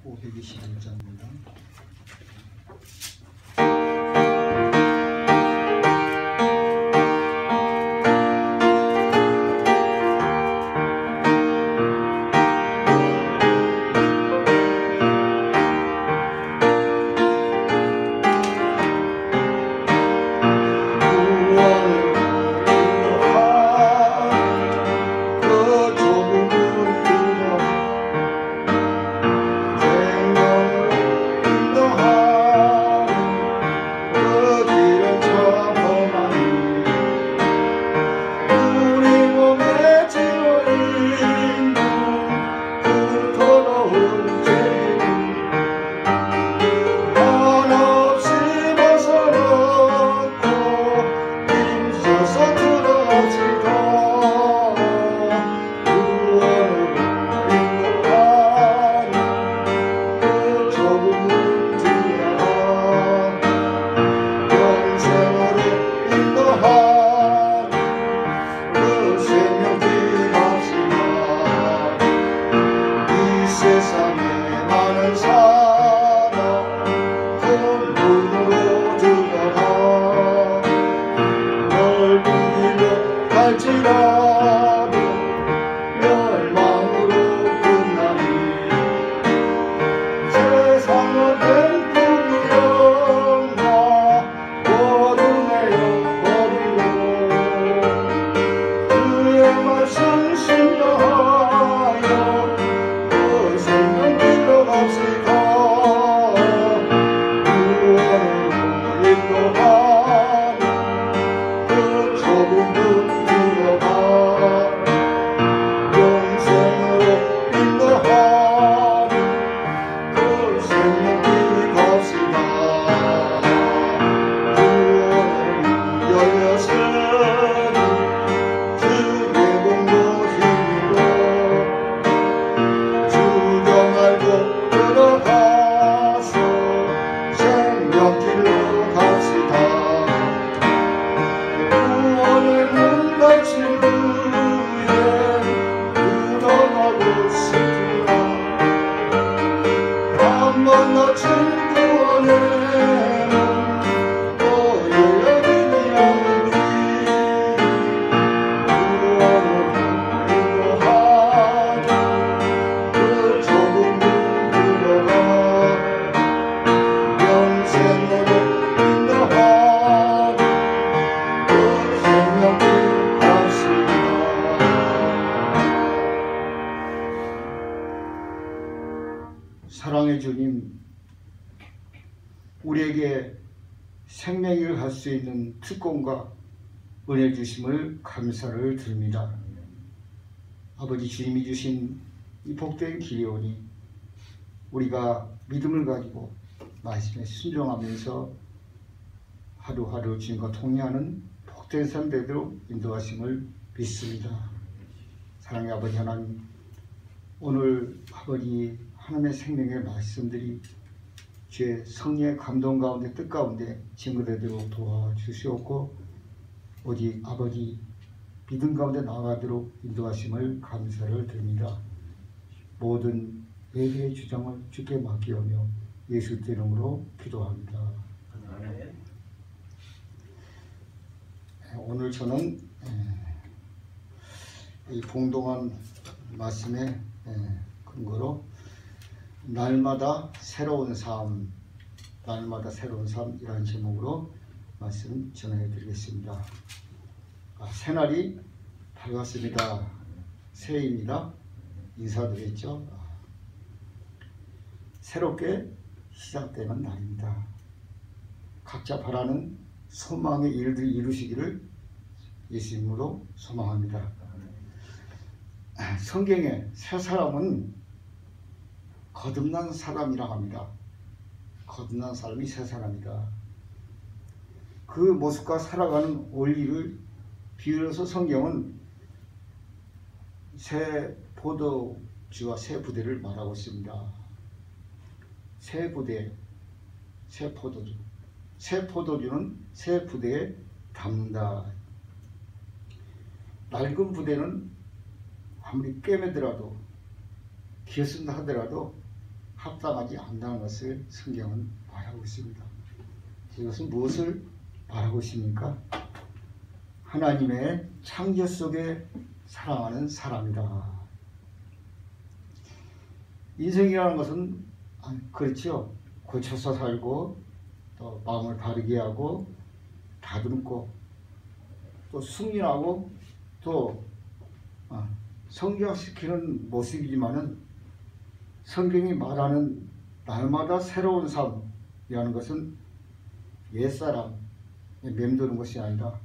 521장입니다. 사랑의 주님, 우리에게 생명을 갈 수 있는 특권과 은혜 주심을 감사를 드립니다. 아버지, 주님이 주신 이 복된 기회오니 우리가 믿음을 가지고 말씀에 순종하면서 하루하루 주님과 통해하는 복된 삶 되도록 인도하심을 믿습니다. 사랑의 아버지 하나님, 오늘 아버지 하나님의 생명의 말씀들이 주의 성령의 감동 가운데 뜻 가운데 증거되도록 도와주시옵고 오직 아버지 믿음 가운데 나아가도록 인도하심을 감사를 드립니다. 모든 예배의 주장을 주께 맡기오며 예수 이름으로 기도합니다. 오늘 저는 이 봉동한 말씀의 근거로 날마다 새로운 삶, 날마다 새로운 삶이라는 제목으로 말씀 전해드리겠습니다. 새날이 밝았습니다. 새해입니다. 인사드렸죠. 새롭게 시작되는 날입니다. 각자 바라는 소망의 일들 이루시기를 예수님으로 소망합니다. 성경에 새 사람은 거듭난 사람이라 합니다. 거듭난 사람이 새 사람이다. 그 모습과 살아가는 원리를 비유해서 성경은 새 포도주와 새 부대를 말하고 있습니다. 새 부대, 새 포도주. 새 포도주는 새 부대에 담는다. 낡은 부대는 아무리 꿰매더라도 기어쓴다 하더라도 합당하지 않다는 것을 성경은 말하고 있습니다. 이것은 무엇을 말하고 있습니까? 하나님의 창조 속에 살아가는 사람이다. 인생이라는 것은 그렇죠. 고쳐서 살고 또 마음을 바르게 하고 다듬고 또 승리하고 또 성장시키는 모습이지만은 성경이 말하는 날마다 새로운 삶이라는 것은 옛사람에 맴도는 것이 아니라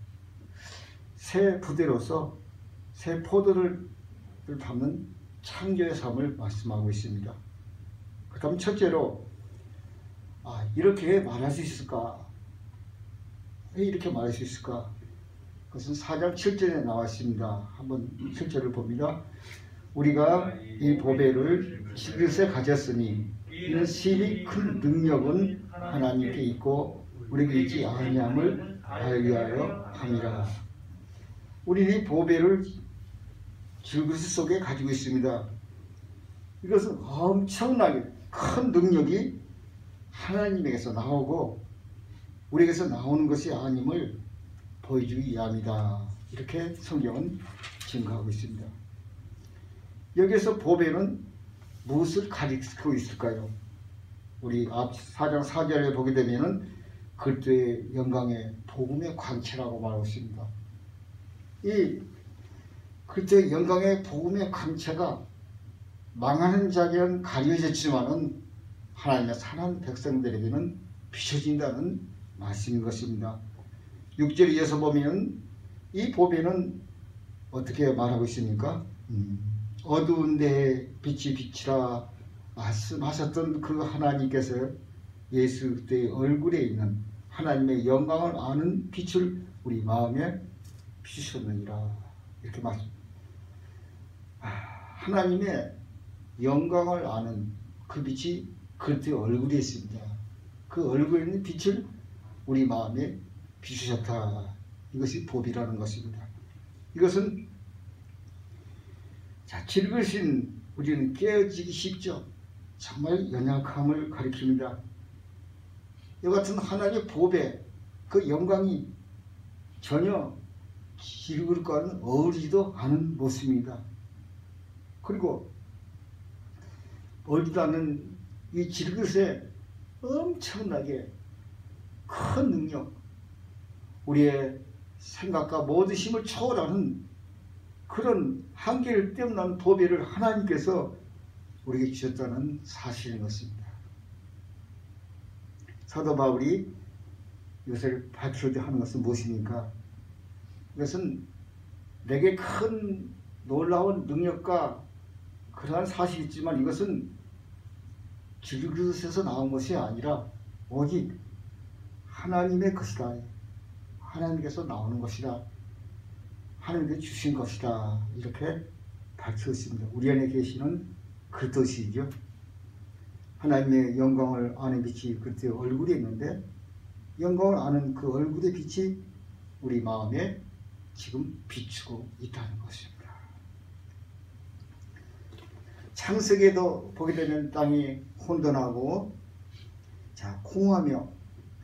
새 부대로서 새 포도를 담는 창조의 삶을 말씀하고 있습니다. 그 다음 첫째로 이렇게 말할 수 있을까? 왜 이렇게 말할 수 있을까? 그것은 4장 7절에 나와 있습니다. 한번 7절을 봅니다. 우리가 이 보배를 지그릇에 가졌으니 이는 심히 큰 능력은 하나님께 있고 우리에게 있지 아니함을 알리하여 함이라. 우리는 이 보배를 질그릇 속에 가지고 있습니다. 이것은 엄청나게 큰 능력이 하나님에게서 나오고 우리에게서 나오는 것이 아님을 보여주기 위함이다. 이렇게 성경은 증거하고 있습니다. 여기에서 보배는 무엇을 가리키고 있을까요? 우리 앞 4장 4절에 보게 되면은 그리스도의 영광의 복음의 광채라고 말하고 있습니다. 이 그리스도의 영광의 복음의 광채가 망하는 자에게는 가려졌지만은 하나님의 사랑하는 백성들에게는 비춰진다는 말씀인 것입니다. 6절에 이어서 보면 이 보배는 어떻게 말하고 있습니까? 어두운 데에 빛이 비치라 말씀하셨던 그 하나님께서 예수 그리스도의 얼굴에 있는 하나님의 영광을 아는 빛을 우리 마음에 비추셨느니라. 이렇게 말씀. 하나님의 영광을 아는 그 빛이 그리스도의 얼굴에 있습니다. 그 얼굴에 있는 빛을 우리 마음에 비추셨다. 이것이 보배라는 것입니다. 이것은 질그릇인 우리는 깨어지기 쉽죠. 정말 연약함을 가리킵니다. 이와 같은 하나님의 보배, 그 영광이 전혀 질그릇과는 어울리지도 않은 모습입니다. 그리고 어울리지도 않는 이 질그릇에 엄청나게 큰 능력, 우리의 생각과 모든 힘을 초월하는 그런 한계를 뛰어난 보배를 하나님께서 우리에게 주셨다는 사실인 것입니다. 사도 바울이 이것을 밝히려 하는 것은 무엇입니까? 이것은 내게 큰 놀라운 능력과 그러한 사실이 있지만 이것은 질그릇에서 나온 것이 아니라 오직 하나님의 것이다. 하나님께서 나오는 것이다. 하나님께 주신 것이다. 이렇게 밝혔습니다. 우리 안에 계시는 그리스도시죠. 하나님의 영광을 아는 빛이 그리스도의 얼굴에 있는데 영광을 아는 그 얼굴의 빛이 우리 마음에 지금 비추고 있다는 것입니다. 창세기에도 보게 되면 땅이 혼돈하고 공허하며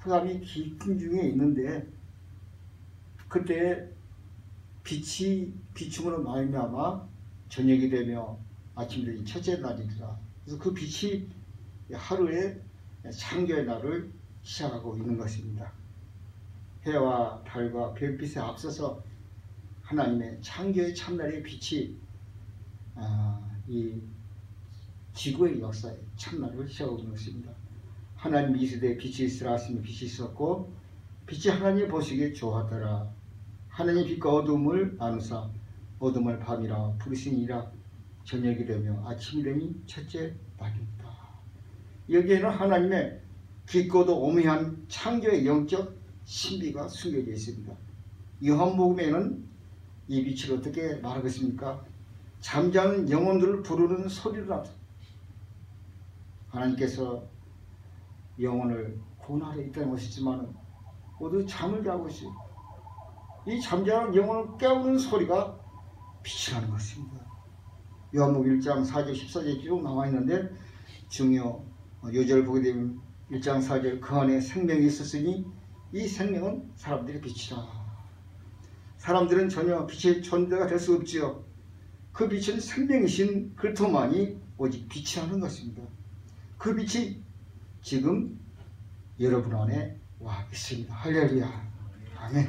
흑암이 깊은 중에 있는데 그때 빛이 비춤으로 말미암아 저녁이 되며 아침이 되니 첫째 날이더라. 그래서 그 빛이 하루의 창조의 날을 시작하고 있는 것입니다. 해와 달과 별빛에 앞서서 하나님의 창조의 참날의 빛이 이 지구의 역사의 참날을 시작하고 있는 것입니다. 하나님 이 시대에 빛이 있으라 하시니 빛이 있었고 빛이 하나님 보시기에 좋았더라. 하나님 빛과 어둠을 나누사 어둠을 밤이라 부르시니라. 저녁이 되며 아침이 되니 첫째 날입니다. 여기에는 하나님의 깊고도 오묘한 창조의 영적 신비가 숨겨져 있습니다. 요한복음에는 이 빛을 어떻게 말하고 있습니까? 잠자는 영혼들을 부르는 소리로다. 하나님께서 영혼을 구원하려 있다는 것이지만 모두 잠을 자고 있어요. 이 잠자는 영혼을 깨우는 소리가 빛이 나는 것입니다. 요한복음 1장 4절 14절에 쭉 나와 있는데 중요 요절 보게 되면 1장 4절 그 안에 생명이 있었으니 이 생명은 사람들의 빛이다. 사람들은 전혀 빛의 존재가 될 수 없지요. 그 빛은 생명이신 그리스도만이 오직 빛이 하는 것입니다. 그 빛이 지금 여러분 안에 와 있습니다. 할렐루야. 아멘.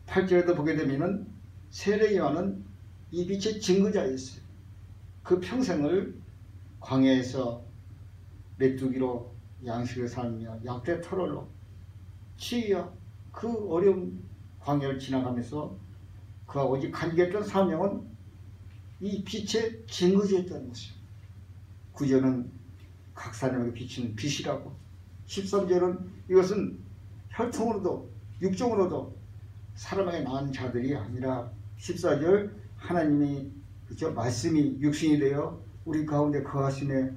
8절에도 보게 되면은 세례 요한은 이 빛의 증거자였어요. 그 평생을 광야에서 메뚜기로 양식을 살며 약대 털을로 치유와 그 어려운 광야를 지나가면서 그가 오직 간직했던 사명은 이 빛의 증거자였다는 것이죠. 9절은 각 사람에게 비치는 빛이라고, 13절은 이것은 혈통으로도 육종으로도 사람에게 낳은 자들이 아니라, 14절 하나님이 그죠? 말씀이 육신이 되어 우리 가운데 거하시네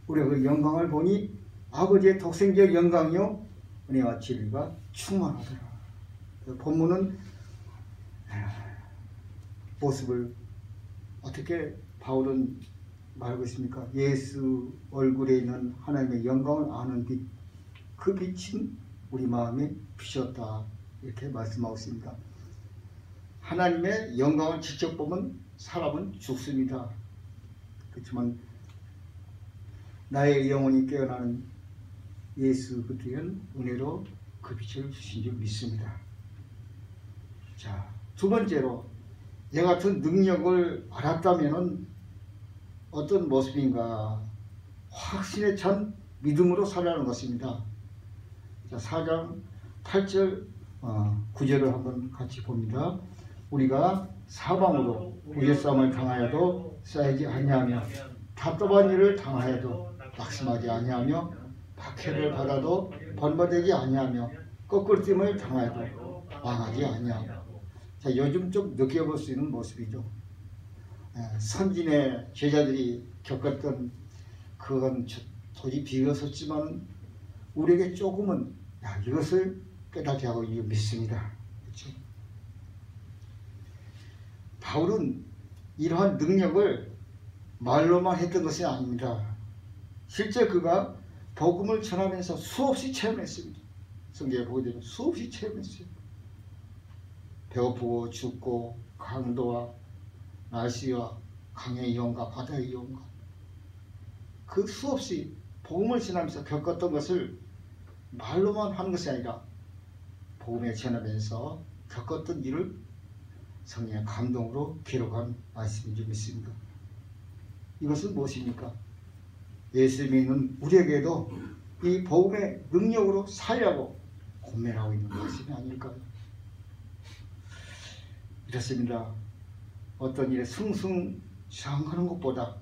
우리가 그 영광을 보니 아버지의 독생적 영광이요 은혜와 진리가 충만하더라. 본문은 모습을 어떻게 바울은 말하고 있습니까? 예수 얼굴에 있는 하나님의 영광을 아는 빛, 그 빛은 우리 마음에 비쳤다, 이렇게 말씀하고 있습니다. 하나님의 영광을 직접 보면 사람은 죽습니다. 그렇지만 나의 영혼이 깨어나는 예수 그리스도는 은혜로 그 빛을 주신 줄 믿습니다. 자, 두 번째로 이 같은 능력을 알았다면 어떤 모습인가? 확신에 찬 믿음으로 살아가는 것입니다. 자, 4장 8절 9절을 한번 같이 봅니다. 우리가 사방으로 우리의 싸움을 당하여도 쌓이지 아니하며 답답한 일을 당하여도 낙심하지 아니하며 박해를 받아도 번번되지 아니하며 거꾸로짐을 당하여도 망하지 아니하며. 자, 요즘 좀 느껴볼 수 있는 모습이죠. 선진의 제자들이 겪었던 그건 도저히 비교섭지만 우리에게 조금은 이것을 깨닫게 하고 믿습니다. 그렇죠? 바울은 이러한 능력을 말로만 했던 것이 아닙니다. 실제 그가 복음을 전하면서 수없이 체험했습니다. 성경에 보게 되면 수없이 체험했어요. 배고프고 춥고 강도와 날씨와 강의 이용과 바다의 이용과 그 수없이 복음을 전하면서 겪었던 것을 말로만 하는 것이 아니라 복음에 전하면서 겪었던 일을 성령의 감동으로 기록한 말씀인 줄 믿습니다. 이것은 무엇입니까? 예수 믿는 우리에게도 이 복음의 능력으로 살려고 고민하고 있는 것이 아닐까요? 이렇습니다. 어떤 일에 승승장하는 것보다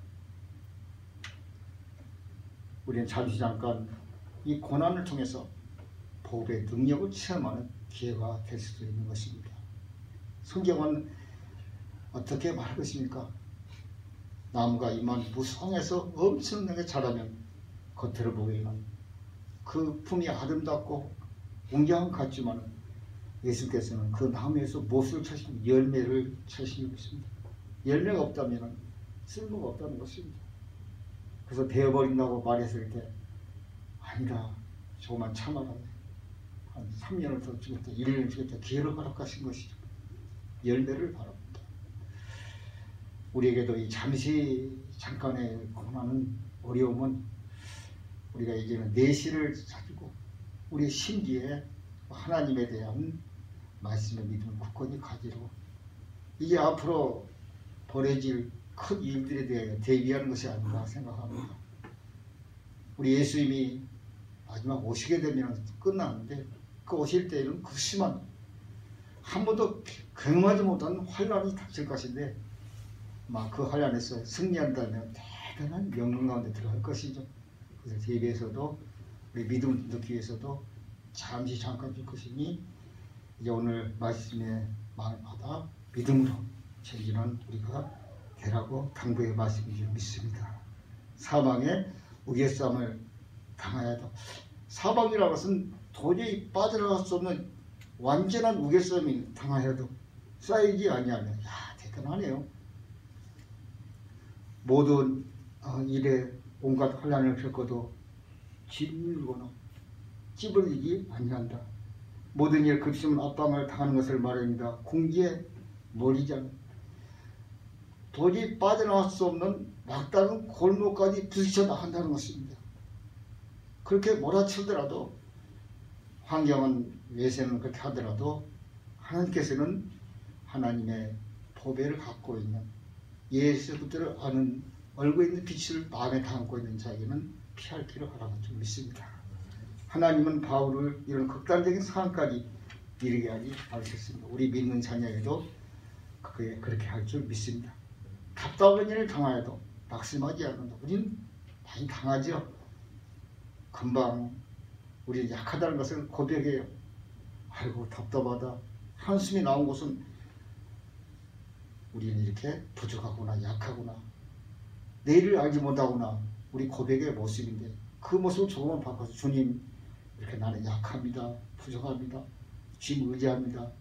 우리는 잠시 잠깐 이 고난을 통해서 복음의 능력을 체험하는 기회가 될 수도 있는 것입니다. 성경은 어떻게 말하고 있습니까? 나무가 이만 무성해서 엄청나게 자라면 겉으로 보기에는 그 품이 아름답고 웅장한 것 같지만 예수께서는 그 나무에서 무엇을 찾으시면 열매를 찾으시고 있습니다. 열매가 없다면 쓸모가 없다는 것입니다. 그래서 되어버린다고 말했을 때 아니다, 조금만 참아라, 한 3년을 더 주겠다, 1년을 주겠다, 기회를 허락하신 것이죠. 열매를 바랍니다. 우리에게도 이 잠깐의 고난은, 어려움은 우리가 이제는 내실을 가지고 우리 심기에 하나님에 대한 말씀의 믿음을 굳건히 가지고 이제 앞으로 벌어질 큰 일들에 대해 대비하는 것이 아닌가 생각합니다. 우리 예수님이 마지막 오시게 되면 끝나는데 그 오실 때에는 그 심한 한 번도 경험하지 못한 환란이 닥칠 것인데 아마 그 환란에서 승리한다면 대단한 영광 가운데 들어갈 것이죠. 그래서 대비해서도 우리 믿음을 느끼기 위해서도 잠시 잠깐 줄 것이니 이제 오늘 말씀에 마음을 받아 믿음으로 전진한 우리가 되라고 당부의 말씀인 줄 믿습니다. 사방에 우리의 싸움을 당하여도, 사방이라는 것은 도저히 빠져나갈 수 없는 완전한 우겨싸움이 당하여도 쌓이지 아니하면, 대단하네요. 모든 일에 온갖 혼란을 겪어도 짓누르거나 찌부리지 아니한다. 모든 일 급심 압박을 당하는 것을 말합니다. 공기에 몰리지 도저히 빠져나갈 수 없는 막다른 골목까지 부딪혀 나간다는 것입니다. 그렇게 몰아치더라도 환경은 외세는 그렇게 하더라도 하나님께서는 하나님의 보배를 갖고 있는 예수를 아는 얼굴에 있는 빛을 마음에 담고 있는 자에게는 피할 길을 하라고 좀 믿습니다. 하나님은 바울을 이런 극단적인 상황까지 이르게 하지 않으셨습니다. 우리 믿는 자녀에도 그렇게 할 줄 믿습니다. 답답한 일을 당하여도 낙심하지 않는다. 우리는 많이 당하죠. 금방 우리 약하다는 것을 고백해요. 아이고 답답하다. 한숨이 나온 곳은 우리는 이렇게 부족하구나, 약하구나, 내일을 알지 못하구나. 우리 고백의 모습인데 그 모습을 조금만 바꿔서 주님 이렇게 나는 약합니다, 부족합니다, 주님 의지합니다.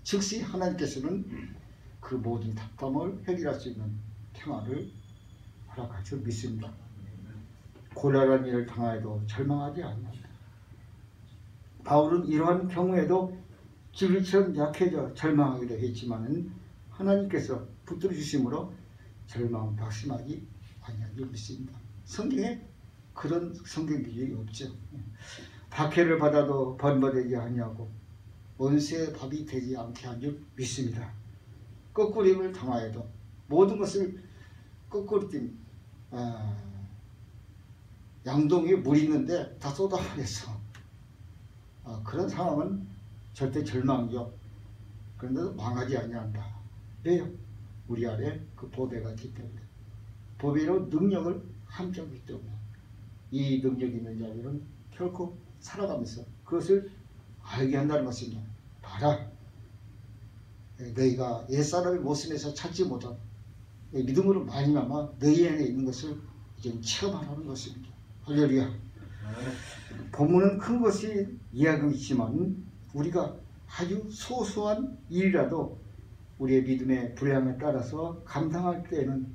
즉시 하나님께서는 그 모든 답답함을 해결할 수 있는 평화를 허락할 줄 믿습니다. 곤란한 일을 당하여도 절망하지 않는다. 바울은 이러한 경우에도 지구처럼 약해져 절망하기도 했지만 하나님께서 붙들어 주심으로 절망 낙심하지 아니하기 믿습니다. 성경에 그런 성경 기준이 없죠. 박해를 받아도 번번하지 아니하고 원수의 밥이 되지 않게 한 줄 믿습니다. 거꾸림을 당하여도 모든 것을 거꾸로 뛴 양동이에 물 있는데 다 쏟아내서 그런 상황은 절대 절망이죠. 그런데도 망하지 아니한다. 왜요? 우리 안에 그 보배가 있기 때문에. 보배로 능력을 함께하기 때문에. 이 능력이 있는 자들은 결코 살아가면서 그것을 알게 한다는 것입니다. 봐라, 너희가 옛사람의 모습에서 찾지 못한 믿음으로 말미암아 너희 안에 있는 것을 이제 체험하라는 것입니다. 할렐루야. 본문은 큰 것이 이야기하고 있지만 우리가 아주 소소한 일이라도 우리의 믿음의 분량에 따라서 감당할 때에는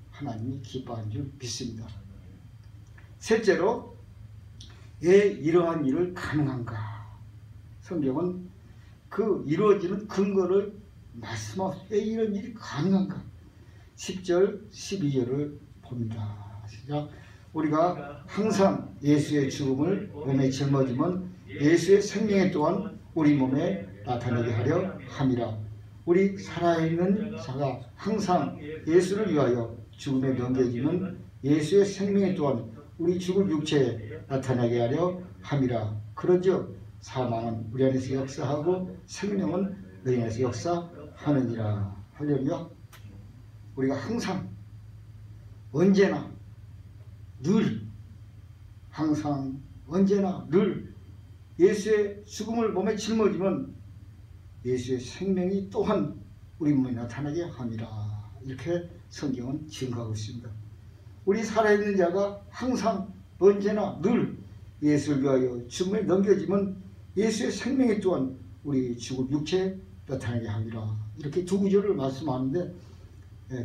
하나님이 기뻐하는 줄 믿습니다. 셋째로, 왜 이러한 일을 가능한가? 성경은 그 이루어지는 근거를 말씀하고 왜 이런 일이 가능한가? 10절, 12절을 봅니다. 시작. 우리가 항상 예수의 죽음을 몸에 짊어지면 예수의 생명에 또한 우리 몸에 나타나게 하려 함이라. 우리 살아있는 자가 항상 예수를 위하여 죽음에 넘겨지면 예수의 생명에 또한 우리 죽을 육체에 나타나게 하려 함이라. 그러죠. 사망은 우리 안에서 역사하고 생명은 너희 안에서 역사하느니라. 할렐루야. 우리가 항상 언제나 늘 항상 언제나 늘 예수의 죽음을 몸에 짊어지면 예수의 생명이 또한 우리 몸에 나타나게 함이라. 이렇게 성경은 증거하고 있습니다. 우리 살아있는 자가 항상 언제나 늘 예수를 위하여 죽음에 넘겨지면 예수의 생명이 또한 우리 죽을 육체에 나타나게 함이라. 이렇게 두 구절을 말씀하는데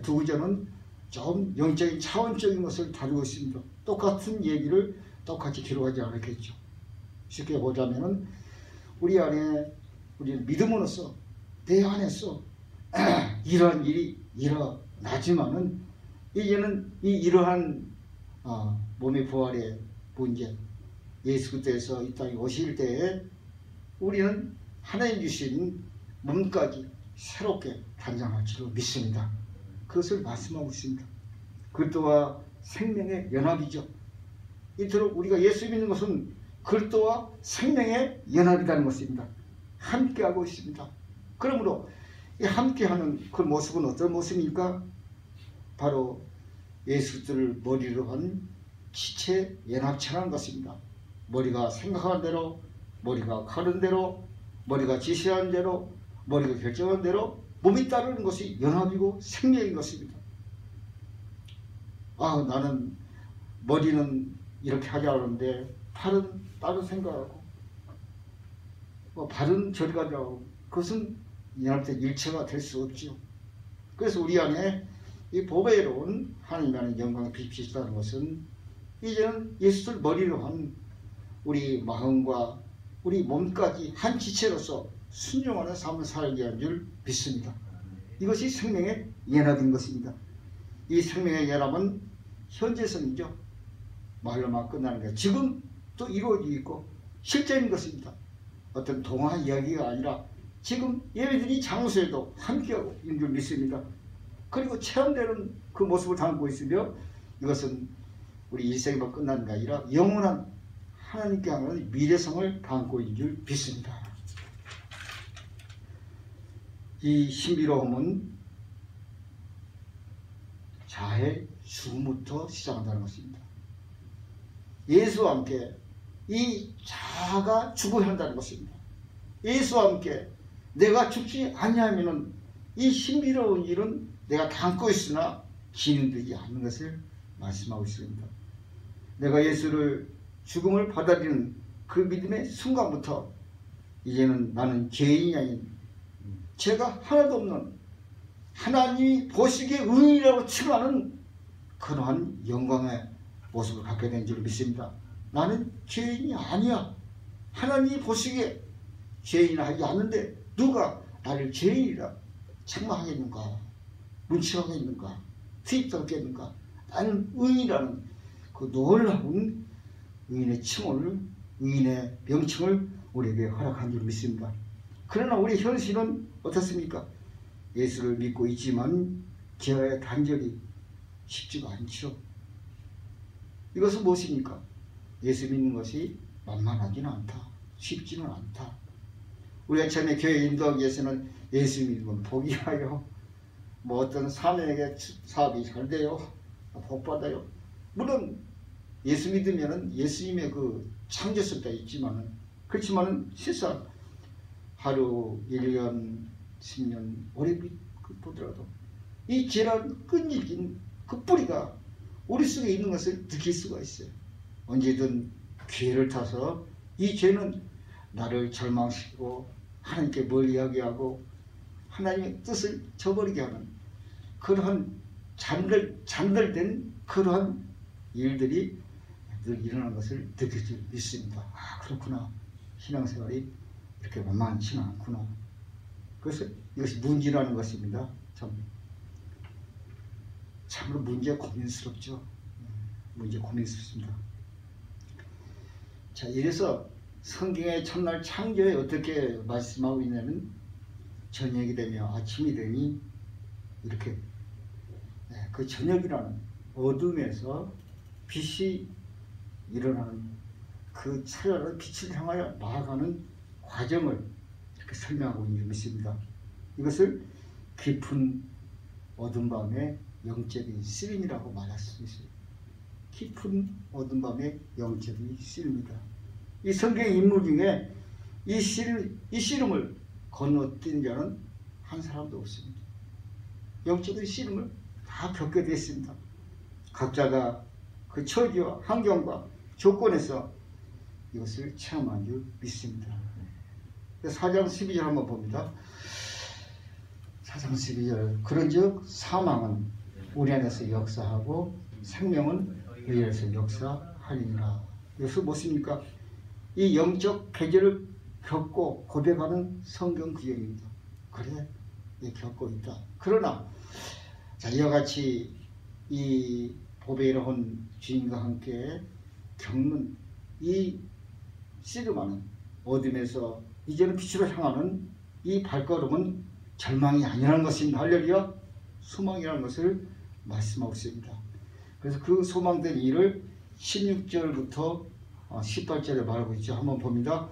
두 구절은 좀 영적인 차원적인 것을 다루고 있습니다. 똑같은 얘기를 똑같이 기록하지 않았겠죠. 쉽게 보자면은 우리 안에 우리 믿음으로써 내 안에서 이러한 일이 일어나지만은 이제는 이러한 몸의 부활의 문제, 예수 그리스도에서 이 땅에 오실 때에 우리는 하나님 주신 몸까지 새롭게 단장할 줄로 믿습니다. 그것을 말씀하고 있습니다. 그리스도와 생명의 연합이죠. 이토록 우리가 예수 믿는 것은 그리스도와 생명의 연합이라는 것입니다. 함께하고 있습니다. 그러므로 이 함께하는 그 모습은 어떤 모습입니까? 바로 예수 그리스도를 머리로 한 지체 연합체라는 것입니다. 머리가 생각하는 대로, 머리가 가는 대로, 머리가 지시하는 대로, 머리가 결정하는 대로 몸이 따르는 것이 연합이고 생명인 것입니다. 나는 머리는 이렇게 하자는데 팔은 다른 생각하고 발은 저리 가자고, 그것은 연합된 일체가 될 수 없지요. 그래서 우리 안에 이 보배로운 하나님의 영광의 빛이 있다는 것은 이제는 예수를 머리로 한 우리 마음과 우리 몸까지 한 지체로서 순종하는 삶을 살게 한 줄 믿습니다. 이것이 생명의 연합인 것입니다. 이 생명의 연합은 현재성이죠. 말로만 끝나는 게 지금 또 이루어지고 있고 실제인 것입니다. 어떤 동화 이야기가 아니라 지금 예배드린 장소에도 함께하고 있는 줄 믿습니다. 그리고 체험되는 그 모습을 담고 있으며 이것은 우리 일생만 끝나는 게 아니라 영원한 하나님께 향하는 미래성을 담고 있는 줄 믿습니다. 이 신비로움은 자해 죽음부터 시작한다는 것입니다. 예수와 함께 이 자아가 죽어야 한다는 것입니다. 예수와 함께 내가 죽지 아니하면은 이 신비로운 일은 내가 담고 있으나 진행되지 않는 것을 말씀하고 있습니다. 내가 예수를 죽음을 받아들이는 그 믿음의 순간부터 이제는 나는 죄인이 아닌 죄가 하나도 없는 하나님이 보시기에 의인이라고 칭하는 그러한 영광의 모습을 갖게 된 줄 믿습니다. 나는 죄인이 아니야. 하나님이 보시기에 죄인을 하지 않는데 누가 나를 죄인이라 책망하겠는가? 문책하겠는가? 투입하겠는가? 나는 의인이라는 그 놀라운 의인의 칭호를, 의인의 명칭을 우리에게 허락한 줄 믿습니다. 그러나 우리 현실은 어떻습니까? 예수를 믿고 있지만 죄와의 단절이 쉽지가 않죠. 이것은 무엇입니까? 예수 믿는 것이 만만하지는 않다. 쉽지는 않다. 우리가 처음에 교회 인도하기 위해서는 예수 믿는 건 복이야요. 뭐 어떤 사명에게 사업이 잘 돼요. 복 받아요. 물론 예수 믿으면은 예수님의 그 창조성도 있지만은 그렇지만은 실상 하루 1년 10년 오래 보더라도 이 죄란 끈질긴 그 뿌리가 우리 속에 있는 것을 느낄 수가 있어요. 언제든 기회를 타서 이 죄는 나를 절망시키고 하나님께 멀리하게 하고 하나님의 뜻을 저버리게 하는 그러한 잔들된 그러한 일들이 늘 일어나는 것을 느낄 수 있습니다. 아, 그렇구나. 신앙생활이 이렇게 만만치는 않구나. 그래서 이것이 문제라는 것입니다. 참으로 문제 고민스럽죠. 문제 고민스럽습니다. 자, 이래서 성경의 첫날 창조에 어떻게 말씀하고 있냐면 저녁이 되며 아침이 되니 이렇게 그 저녁이라는 어둠에서 빛이 일어나는 그 차라리 빛을 향하여 나아가는 과정을 이렇게 설명하고 있는 줄 믿습니다. 이것을 깊은 어둠 밤의 영적인 씨름이라고 말할 수 있어요. 깊은 어둠 밤의 영적인 씨름이다. 이 성경의 인물 중에 이 씨름을 건너뛴 자는 한 사람도 없습니다. 영적인 씨름을 다 겪게 됐습니다. 각자가 그 처지와 환경과 조건에서 이것을 체험한 줄 믿습니다. 4장 12절 한번 봅니다. 4장 12절 그런즉 사망은 우리 안에서 역사하고 생명은 우리 안에서 역사하리니라. 이것은 무엇입니까? 이 영적 계절을 겪고 고백하는 성경 구절입니다. 그래, 겪고 있다. 그러나 자, 이와 같이 이 보배로운 주인과 함께 겪는 이 씨름하는 어둠에서 이제는 빛으로 향하는 이 발걸음은 절망이 아니라는 것입니다. 할렐루야. 소망이라는 것을 말씀하고 있습니다. 그래서 그 소망된 일을 16절부터 18절에 말하고 있죠. 한번 봅니다.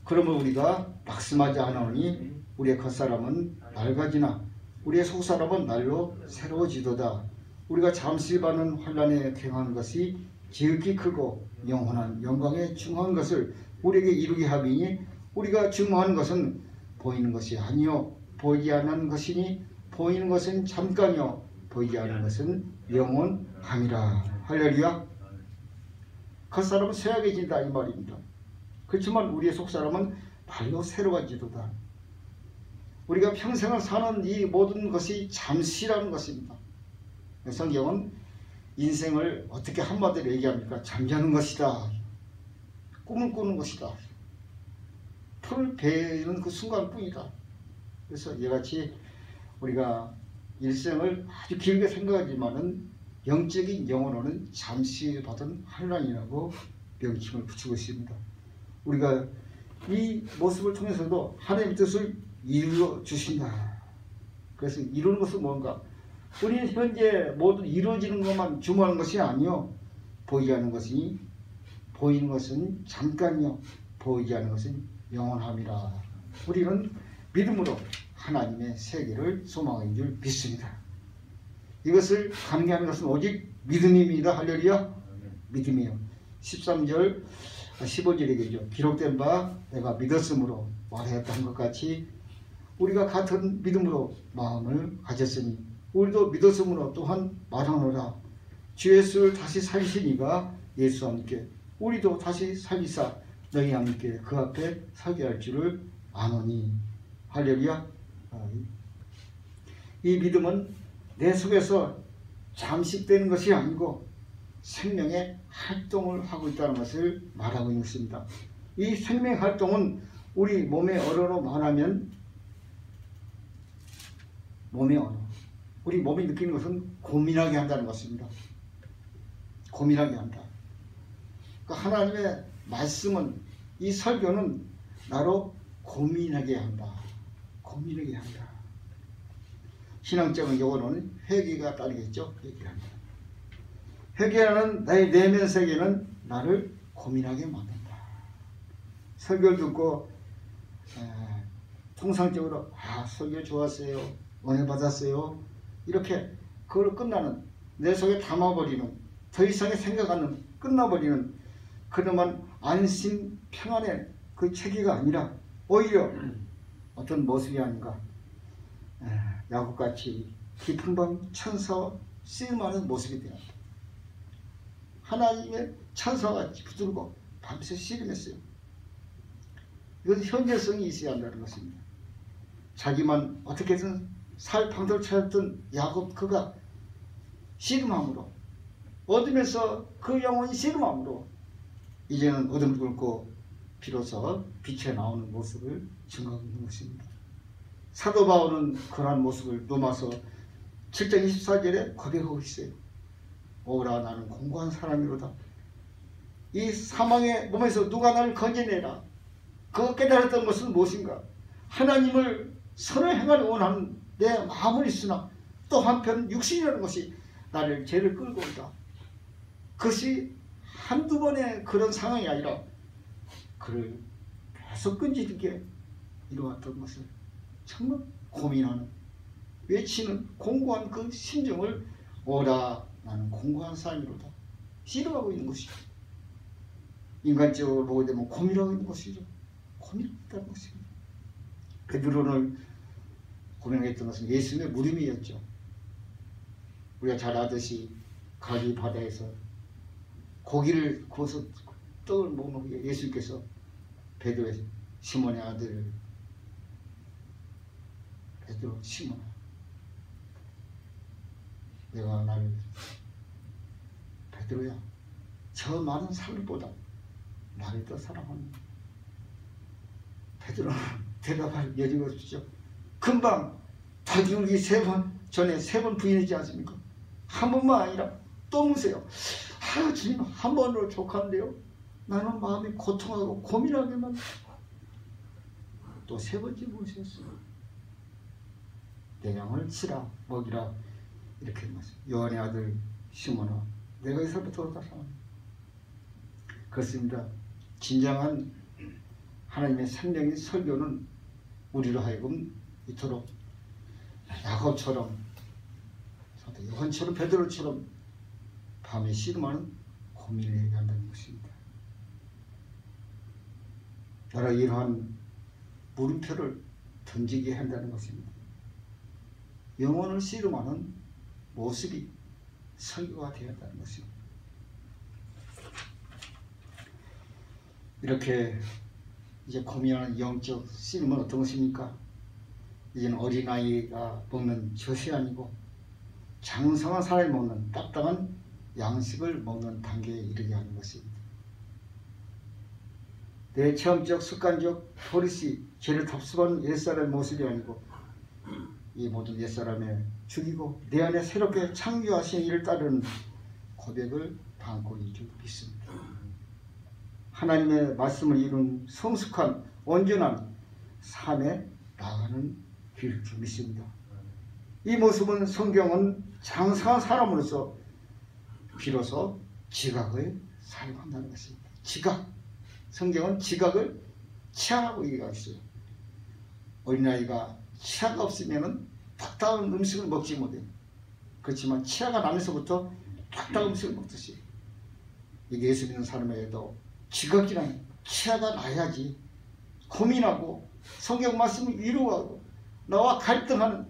그러면 우리가 낙심하지 않으니 우리의 겉사람은 낡아지나 우리의 속사람은 날로 새로워지도다. 우리가 잠시 받는 환난에 갱한 것이 지극히 크고 영원한 영광에 중한 것을 우리에게 이루게 하비니 우리가 증거하는 것은 보이는 것이 아니요 보이지 않는 것이니 보이는 것은 잠깐이요 보이지 않는 것은 영원함이라. 할렐루야. 겉사람은 쇠약해진다 이 말입니다. 그렇지만 우리의 속사람은 날로 새로워지도다. 우리가 평생을 사는 이 모든 것이 잠시라는 것입니다. 성경은 인생을 어떻게 한마디로 얘기합니까? 잠자는 것이다. 꿈을 꾸는 것이다. 풀을 베는 그 순간뿐이다. 그래서 이같이 우리가 일생을 아주 길게 생각하지만은 영적인 영혼으로는 잠시 받은 환난이라고 명칭을 붙이고 있습니다. 우리가 이 모습을 통해서도 하나님의 뜻을 이루어 주신다. 그래서 이루는 것은 뭔가? 우리는 현재 모두 이루어지는 것만 주목하는 것이 아니요. 보이지 않는 것이니 보이는 것은 잠깐이요. 보이지 않는 것은 영원함이라. 우리는 믿음으로 하나님의 세계를 소망인 줄 믿습니다. 이것을 가능하는 것은 오직 믿음입니다. 할렐루야. 믿음이요. 13절 15절이겠죠. 기록된 바 내가 믿었으므로 말하였다 한 것 같이 우리가 같은 믿음으로 마음을 가졌으니 우리도 믿었으므로 또한 말하노라. 주 예수를 다시 살리시니가 예수와 함께 우리도 다시 살리사 너희 함께 그 앞에 서게 할 줄을 아노니. 할렐루야. 이 믿음은 내 속에서 잠식되는 것이 아니고 생명의 활동을 하고 있다는 것을 말하고 있습니다. 이 생명 활동은 우리 몸의 언어로 말하면 몸의 언어. 우리 몸이 느끼는 것은 고민하게 한다는 것입니다. 고민하게 한다. 그러니까 하나님의 말씀은 이 설교는 나로 고민하게 한다. 고민하게 한다. 신앙적인 용어로는 회개가 따르겠죠. 회개한다. 회개하는 나의 내면 세계는 나를 고민하게 만든다. 설교를 듣고 통상적으로 설교 좋았어요. 은혜 받았어요. 이렇게 그걸로 끝나는 내 속에 담아버리는 더 이상의 생각하는 끝나버리는 그러한 안심 평안의 그 체계가 아니라 오히려 어떤 모습이 아닌가. 야곱같이 깊은 밤 천사와 쓰임하는 모습이 되었다. 하나님의 천사가 붙들고 밤새 씨름했어요. 이건 현재성이 있어야 한다는 것입니다. 자기만 어떻게든 살 방도를 찾았던 야곱 그가 씨름함으로 어둠에서 그 영혼이 씨름함으로 이제는 어둠을 뚫고 비로소 빛에 나오는 모습을 증거하고 있는 것입니다. 사도 바울은 그러한 모습을 로마서 7장 24절에 고백하고 있어요. 오라 나는 공고한 사람이로다. 이 사망의 몸에서 누가 나를 건져내라. 그 깨달았던 것은 무엇인가? 하나님을 선을 행하려 원하는 내 마음은 있으나 또 한편 육신이라는 것이 나를 죄를 끌고 온다. 그것이 한두 번의 그런 상황이 아니라 그를 계속 끈질기게 이루었던 것을 정말 고민하는 외치는 공고한 그 심정을 오라 나는 공고한 사람이로다. 씨름하고 있는 것이죠. 인간적으로 보게 되면 고민하고 있는 것이죠. 고민했다는 것입니다. 베드로를 고민했던 것은 예수님의 물음이었죠. 우리가 잘 아듯이 갈리 바다에서 고기를 구워서 떡을 먹는 예수님께서 베드로의 시몬의 아들 베드로 시몬아 내가 나를 베드로야 저 많은 사람보다 나를 더 사랑하는 베드로는 대답할 여지가 없죠. 금방 자기 울기 3번 전에 3번 부인하지 않습니까? 한 번만 아니라 또 묻으세요. 주님 한 번으로 족한데요. 나는 마음이 고통하고 고민하게만 또 3번째 묻으셨어요. 내 양을 치라 먹이라 이렇게 말씀. 요한의 아들 시몬아 내가 이제부터 다 사랑한다. 그렇습니다. 진정한 하나님의 생명의 설교는 우리로 하여금 이토록 야곱처럼 사도 요한처럼 베드로처럼 밤에 씨름하는 고민을 얘기한다는 것입니다. 여러 이러한 물음표를 던지게 한다는 것입니다. 영혼을 씨름하는 모습이 설교가 되어야 한다는 것입니다. 이렇게 이제 고민하는 영적 씨름은 어떤 것입니까? 이제는 어린아이가 먹는 젖이 아니고 장성한 사람이 먹는 딱딱한 양식을 먹는 단계에 이르게 하는 것입니다. 내 체험적, 습관적, 버릇이 죄를 답습하는 옛사람의 모습이 아니고 이 모든 옛사람을 죽이고 내 안에 새롭게 창조하신 이를 따르는 고백을 담고 있는 줄 믿습니다. 하나님의 말씀을 이룬 성숙한 온전한 삶에 나가는 길을 줄 믿습니다. 이 모습은 성경은 장성한 사람으로서 비로소 지각을 사용한다는 것입니다. 지각. 성경은 지각을 치아라고 얘기하고 있어요. 어린아이가 치아가 없으면 딱딱한 음식을 먹지 못해요. 그렇지만 치아가 나면서부터 딱딱한 음식을 먹듯이 이게 예수 믿는 사람에게도 지각이란 치아가 나야지 고민하고 성경 말씀을 이루어가고 나와 갈등하는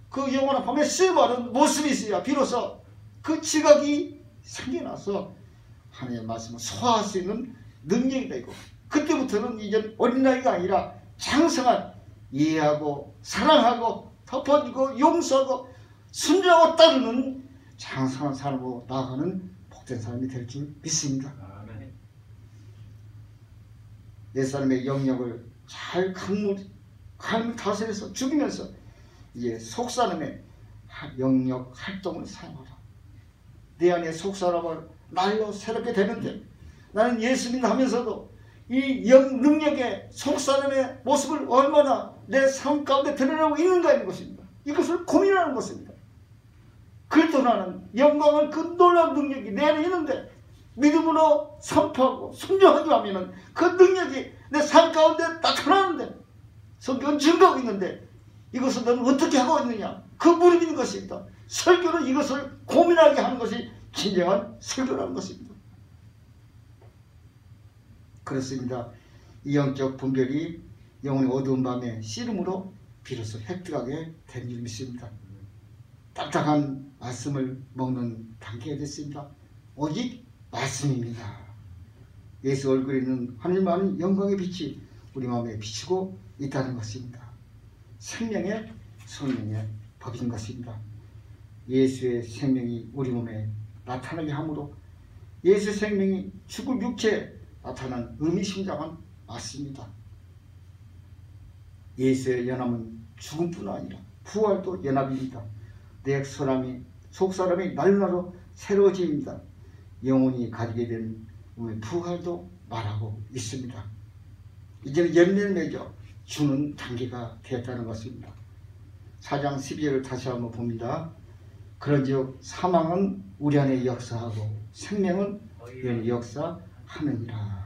그 영원한 밤에 쓰임하는 모습이 있어야 비로소 그 지각이 생겨나서 하나님의 말씀을 소화할 수 있는 능력이 되고 그때부터는 이제 어린아이가 아니라 장성한 이해하고 사랑하고 덮어주고 용서하고 순종하고 따르는 장성한 사람으로 나아가는 복된 사람이 될 줄 믿습니다. 옛사람의 영역을 잘 강물 다스려서 죽이면서 이제 속사람의 영역 활동을 사용하라. 내 안에 속사람을 날로 새롭게 되는데 나는 예수 믿는다 하면서도 이 영 능력의 속사람의 모습을 얼마나 내 삶 가운데 드러내고 있는가 하는 것입니다. 이것을 고민하는 것입니다. 그래도 나는 영광을 그 놀라운 능력이 내 안에 있는데 믿음으로 선포하고 순종하기 하면 그 능력이 내 삶 가운데 나타나는데 성경은 증거하고 있는데 이것을 너는 어떻게 하고 있느냐? 그 무릎인 것입니다. 설교는 이것을 고민하게 하는 것이 진정한 설교라는 것입니다. 그렇습니다. 이 영적 분별이 영혼의 어두운 밤에 씨름으로 비로소 획득하게 된 줄 믿습니다. 딱딱한 말씀을 먹는 단계가 됐습니다. 오직 말씀입니다. 예수 얼굴에 있는 하늘만한 영광의 빛이 우리 마음에 비치고 있다는 것입니다. 생명의 성령의 법인 것입니다. 예수의 생명이 우리 몸에 나타나게 함으로 예수의 생명이 죽을 육체에 나타난 의미심장한 맞습니다. 예수의 연합은 죽음뿐 아니라 부활도 연합입니다. 내 속사람이 날로 새로워집니다. 영혼이 가지게 된 부활도 말하고 있습니다. 이제는 열매를 맺어 주는 단계가 되었다는 것입니다. 4장 12절을 다시 한번 봅니다. 그런즉 사망은 우리 안에 역사하고 생명은 영원히 역사하느니라.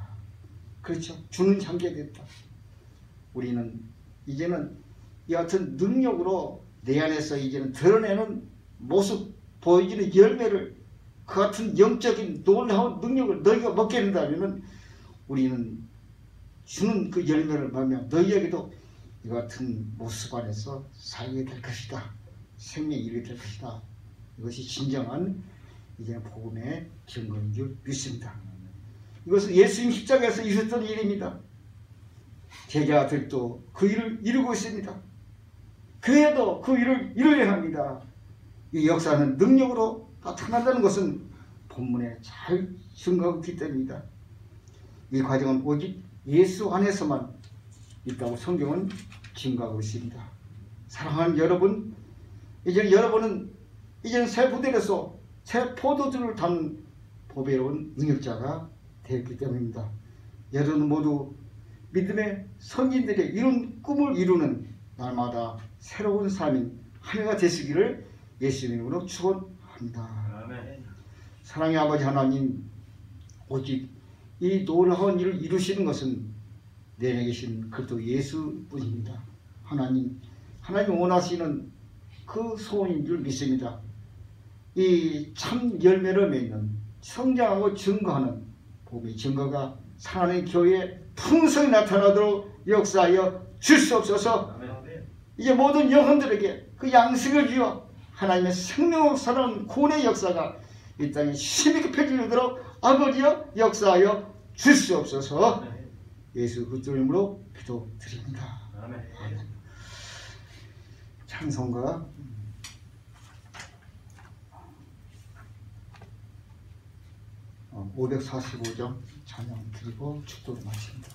그렇죠. 주는 단계가 됐다. 우리는 이제는 이 같은 능력으로 내 안에서 이제는 드러내는 모습, 보여지는 열매를 그 같은 영적인 놀라운 능력을 너희가 먹게 된다면 우리는 주는 그 열매를 말하며 너희에게도 이 같은 모습 안에서 살게 될 것이다. 생명이 이르게 될 것이다. 이것이 진정한 이제 복음의 증거인 줄 믿습니다. 이것은 예수님 십자가에서 있었던 일입니다. 제자들도 그 일을 이루고 있습니다. 교회도 그 일을 이루어야 합니다. 이 역사는 능력으로 나타난다는 것은 본문에 잘 증거하고 있기 때문입니다. 이 과정은 오직 예수 안에서만 있다고 성경은 증거하고 있습니다. 사랑하는 여러분, 이제 여러분은 이제는 새 부대로서 새 포도주를 담는 보배로운 능력자가 되었기 때문입니다. 여러분 모두 믿음의 선진들의 이룬 꿈을 이루는 날마다 새로운 삶인 한 해가 되시기를 예수님 이름으로 축원합니다. 아멘. 사랑의 아버지 하나님, 오직 이 놀라운 일을 이루시는 것은 내 안에 계신 그리스도 예수뿐입니다. 하나님 원하시는 그 소원인 줄 믿습니다. 이 참 열매를 맺는 성장하고 증거하는 복음의 증거가 사랑하는 교회에 풍성히 나타나도록 역사하여 줄 수 없어서 이제 모든 영혼들에게 그 양식을 주어 하나님의 생명을 살아온 구원의 역사가 이 땅에 힘있게 펼쳐지도록 아버지여 역사하여 줄 수 없어서 예수 그리스도 이름으로 기도드립니다. 아멘. 찬송가 545장 찬양 드리고 축도를 마칩니다.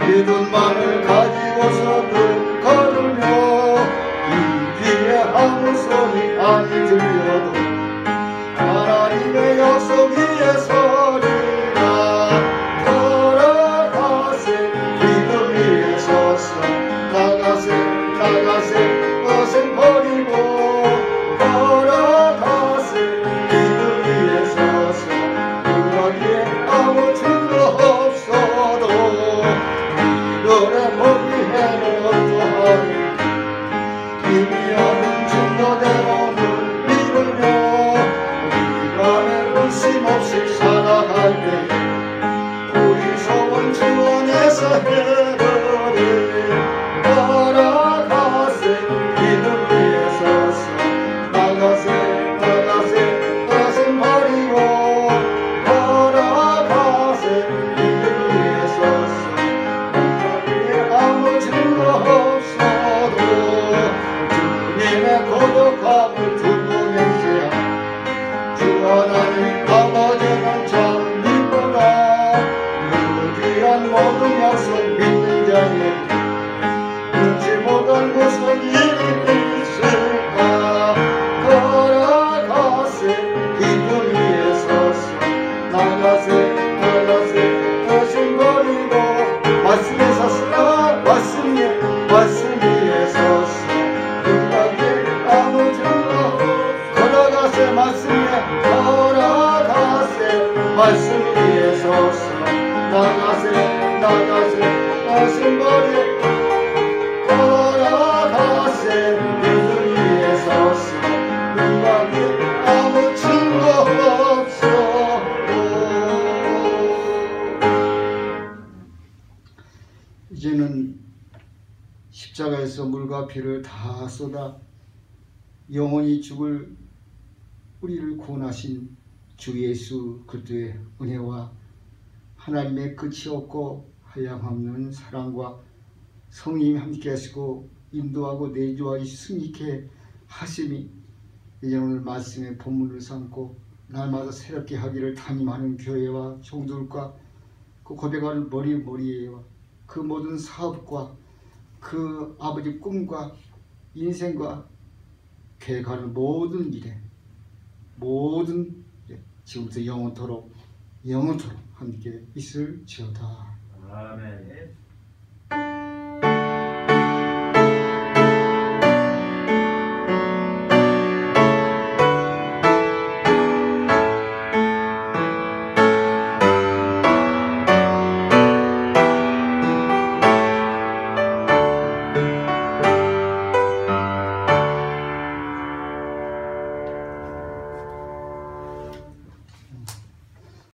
믿음만을 가지고서는 걸으며 이 길에 아무 소리 안 들려도 하나님의 약속 위에 서리라. 걸어가세 믿음 위에 서서 나가세 것은 버리고 걸어가세 믿음 위에 서서 그러기에 아무 증거 없어도 너의 포기해는 어떠하니 이미 얻은 증거대로는 믿으며 우리가 의심 없이 살아갈 때 우리 소원 주 안에서 해버리. 걸어가세 믿음 위에 서서 나가세 것은 버리고 걸어가세 믿음 위에 서서 아무 증거 없어도 주님의 고독함을 두고 맹세하. 주 하나님 아버지는 참 믿구나. 그 귀한 모든 약속 믿는 자에게 눈치 못한 무슨 일이 있을까. 걸어가세 기둥 위에 서서 나가세 것은 버리고 말씀에 섰으나 말씀 위에 서서 눈가게 아무 증거 걸어가세 말씀 위에 걸어가세 말씀 위에 서서 나가세 것은 버리고 걸어가세 믿음 위에 서서 눈가게 아무 증거 없어. 이제는 십자가에서 물과 피를 다 쏟아 영원히 죽을 우리를 구원하신 주 예수 그리스도의 은혜와 하나님의 끝이 없고 한량없는 사랑과 성령이 함께 하시고 인도하고 내주하기 승리케 하심이 이제 오늘 말씀의 본문을 삼고 날마다 새롭게 하기를 담임하는 교회와 종들과 그 고백하는 머리에와 그 모든 사업과 그 아버지 꿈과 인생과 계획하는 모든 일에 모든 지금부터 영원토록 함께 있을지어다. 아멘.